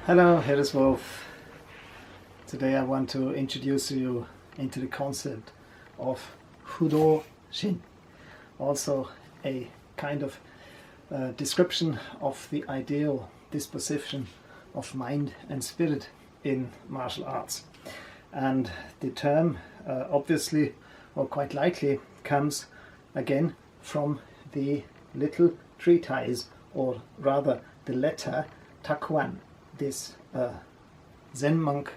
Hello, here is Wolf. Today I want to introduce you into the concept of Fudôshin, also a kind of description of the ideal disposition of mind and spirit in martial arts. And the term obviously or quite likely comes again from the little treatise, or rather the letter Takuan this Zen monk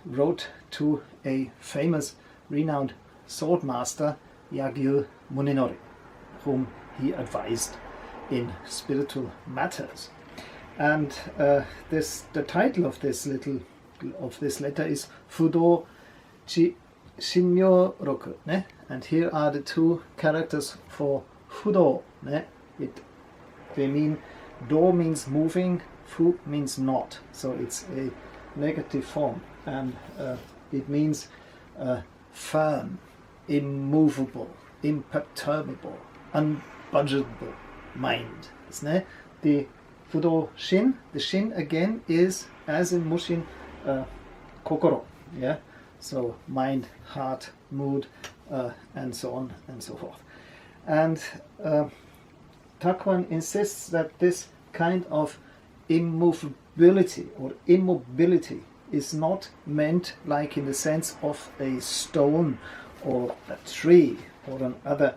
wrote to a famous renowned sword master, Yagyû Munenori, whom he advised in spiritual matters. And the title of this letter is Fudô Myôô, ne? And here are the two characters for Fudo. Ne? They mean do means moving, fu means not, so it's a negative form, and it means firm, immovable, imperturbable, unbudgeable mind. Isn't it? The Fudôshin, the shin again is, as in mushin, kokoro, yeah, so mind, heart, mood, and so on and so forth. And Takuan insists that this kind of immovability or immobility is not meant like in the sense of a stone or a tree or another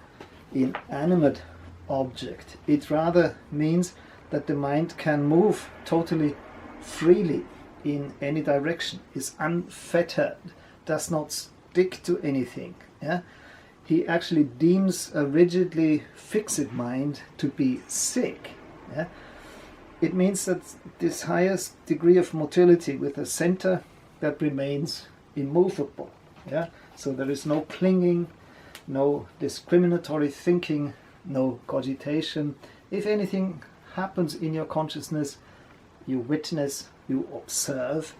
inanimate object. It rather means that the mind can move totally freely in any direction, is unfettered, does not stick to anything. Yeah? He actually deems a rigidly fixed mind to be sick. Yeah? It means that this highest degree of motility with a center that remains immovable. Yeah? So there is no clinging, no discriminatory thinking, no cogitation. If anything happens in your consciousness, you witness, you observe,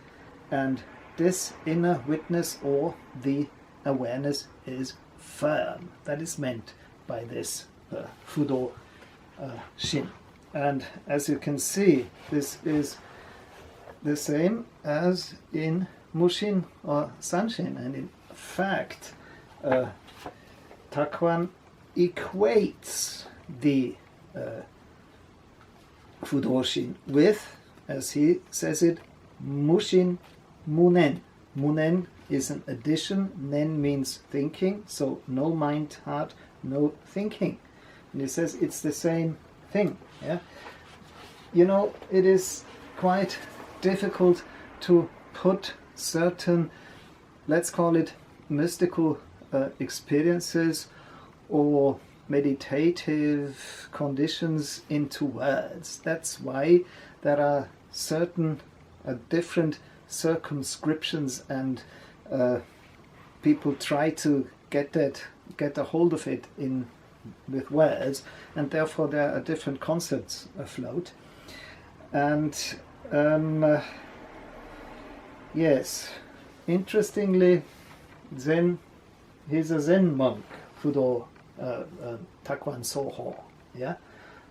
and this inner witness or the awareness is firm. That is meant by this Fudôshin. And as you can see, this is the same as in mushin or shin, and in fact Takuan equates the Fudôshin with, as he says it, mushin munen. Munen is an addition, nen means thinking, so no mind, heart, no thinking. And he says it's the same thing. Yeah, you know, it is quite difficult to put certain, let's call it mystical experiences or meditative conditions into words. That's why there are certain different circumscriptions, and people try to get a hold of it with words, and therefore there are different concepts afloat. And yes, interestingly, he's a Zen monk, Fudô Takuan Sôhô, yeah,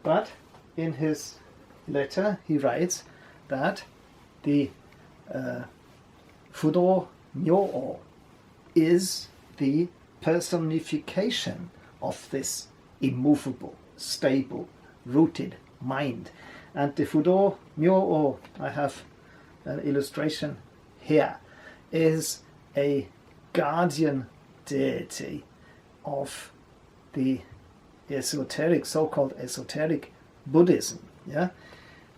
but in his letter he writes that the Fudô Myôô is the personification of this immovable, stable, rooted mind. And the Fudô Myôô, I have an illustration here, is a guardian deity of the esoteric, so-called esoteric Buddhism, yeah,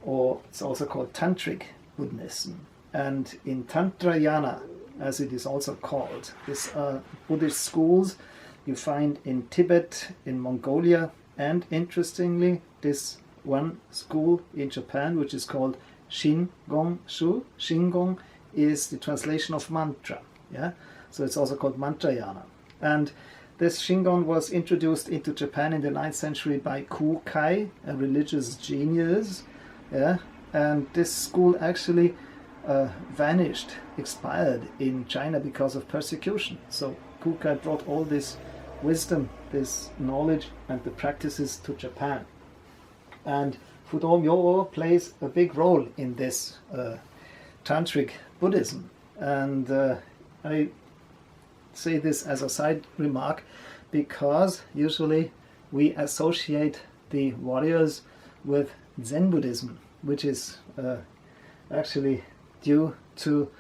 or it's also called Tantric Buddhism. And in Tantrayana, as it is also called, these are Buddhist schools you find in Tibet, in Mongolia, and interestingly, this one school in Japan, which is called Shingon-shu. Shingon is the translation of mantra, yeah, so it's also called Mantrayana. And this Shingon was introduced into Japan in the 9th century by Kukai, a religious genius, yeah, and this school actually vanished, expired in China because of persecution. So Kukai brought all this wisdom, this knowledge and the practices to Japan. And Fudô Myôô plays a big role in this Tantric Buddhism. And I say this as a side remark because usually we associate the warriors with Zen Buddhism, which is actually due to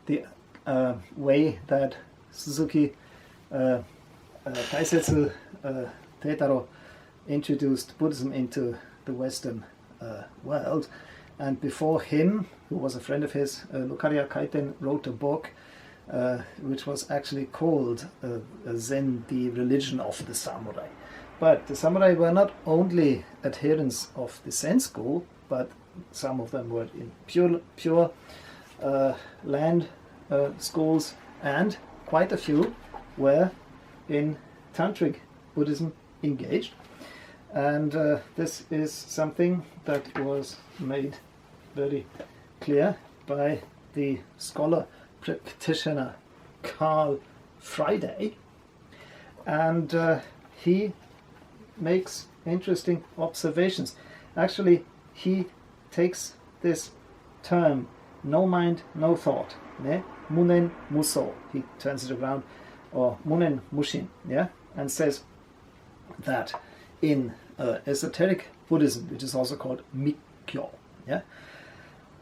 the way that Suzuki Taisetsu Teitaro introduced Buddhism into the Western world. And before him, who was a friend of his, Lucaria Kaiten, wrote a book which was actually called Zen, the Religion of the Samurai. But the samurai were not only adherents of the Zen school, but some of them were in pure land schools, and quite a few were in Tantric Buddhism engaged. And this is something that was made very clear by the scholar practitioner Carl Friday, and he makes interesting observations. Actually, he takes this term, no mind, no thought, ne? Munen muso, he turns it around, or munen mushin, yeah, and says that in esoteric Buddhism, which is also called Mikkyo, yeah,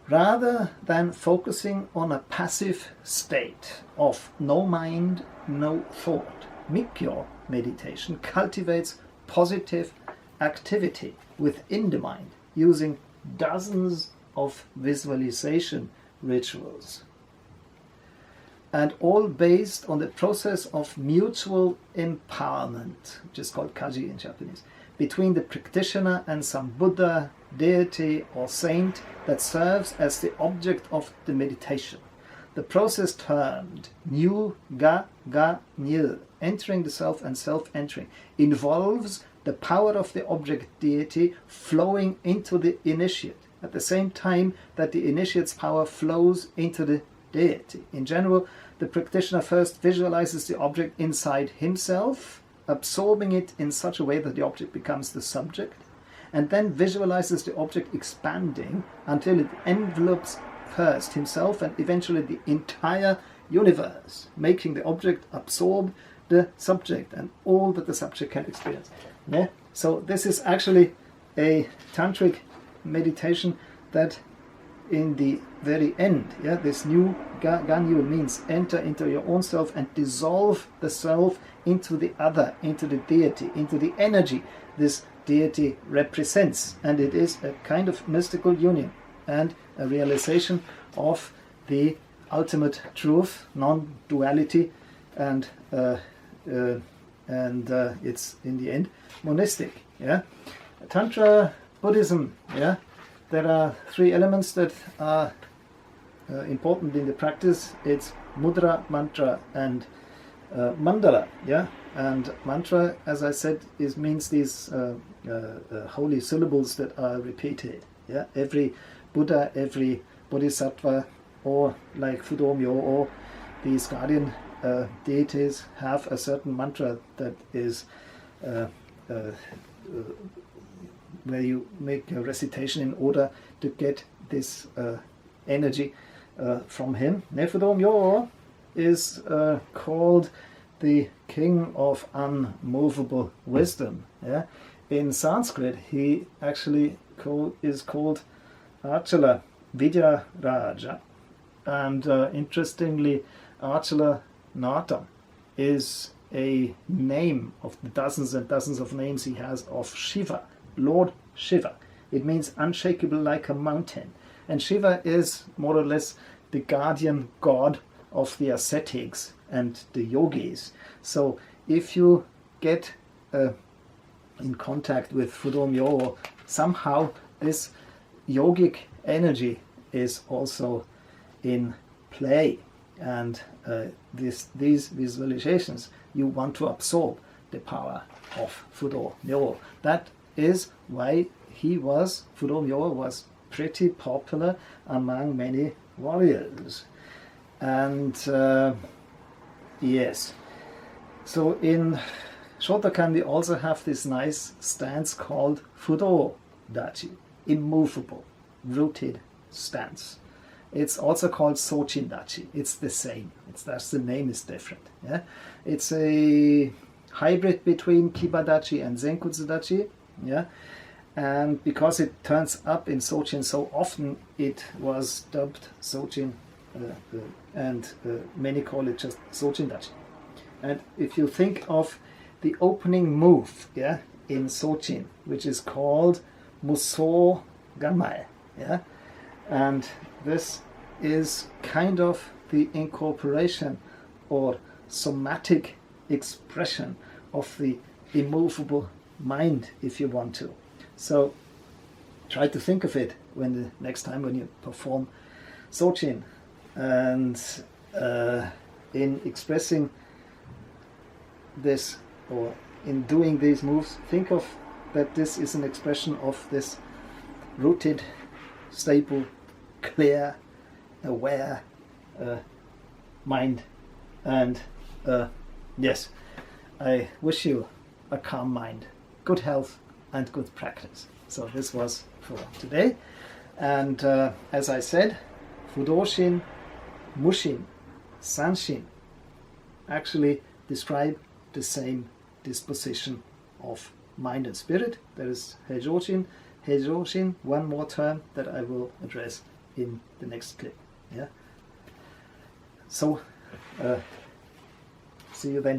rather than focusing on a passive state of no mind, no thought, Mikkyo meditation cultivates positive activity within the mind using dozens of visualization rituals, and all based on the process of mutual empowerment, which is called kaji in Japanese, between the practitioner and some Buddha, deity or saint that serves as the object of the meditation. The process termed Nyu Ga Ga Nyu, entering the self and self-entering, involves the power of the object deity flowing into the initiate, at the same time that the initiate's power flows into the deity. In general, the practitioner first visualizes the object inside himself, absorbing it in such a way that the object becomes the subject, and then visualizes the object expanding until it envelopes first himself and eventually the entire universe, making the object absorb the subject and all that the subject can experience. Yeah? So this is actually a tantric meditation that in the very end, yeah, this new Ganyu means enter into your own self and dissolve the self into the other, into the deity, into the energy this deity represents. And it is a kind of mystical union and a realization of the ultimate truth, non-duality, and it's in the end monistic. Yeah, Tantra Buddhism. Yeah, there are three elements that are important in the practice. It's mudra, mantra, and mandala. Yeah, and mantra, as I said, means these holy syllables that are repeated. Yeah, every Buddha, every Bodhisattva, or like Fudô Myôô, or these guardian deities have a certain mantra that is where you make a recitation in order to get this energy from him. Fudô Myôô is called the king of unmovable wisdom. Yeah? In Sanskrit, he actually is called Acala Vidya râja, and interestingly, Acala Natam is a name of the dozens and dozens of names he has of Shiva, Lord Shiva. It means unshakable like a mountain. And Shiva is more or less the guardian god of the ascetics and the yogis. So if you get in contact with Fudô Myôô, somehow this yogic energy is also in play. And these visualizations, you want to absorb the power of Fudô Myôô. That is why Fudô Myôô was pretty popular among many warriors. And yes, so in Shotokan we also have this nice stance called Fudô Dachi. immovable, rooted stance. It's also called Sojin Dachi. It's the same. It's just the name is different. Yeah, it's a hybrid between Kibadachi and Zenkutsu Dachi. Yeah, and because it turns up in Sojin so often, it was dubbed Sojin, and many call it just Sojin Dachi. And if you think of the opening move, yeah, in Sojin, which is called Musō Ganmai, yeah, and this is kind of the incorporation or somatic expression of the immovable mind, if you want to. So try to think of it when the next time when you perform Sojin, and in expressing this or in doing these moves, think of that this is an expression of this rooted, stable, clear, aware mind. And yes, I wish you a calm mind, good health and good practice. So this was for today, and as I said, Fudôshin, mushin, sanshin actually describe the same disposition of mind and spirit. There is Heijōshin, one more term that I will address in the next clip. Yeah. So see you then.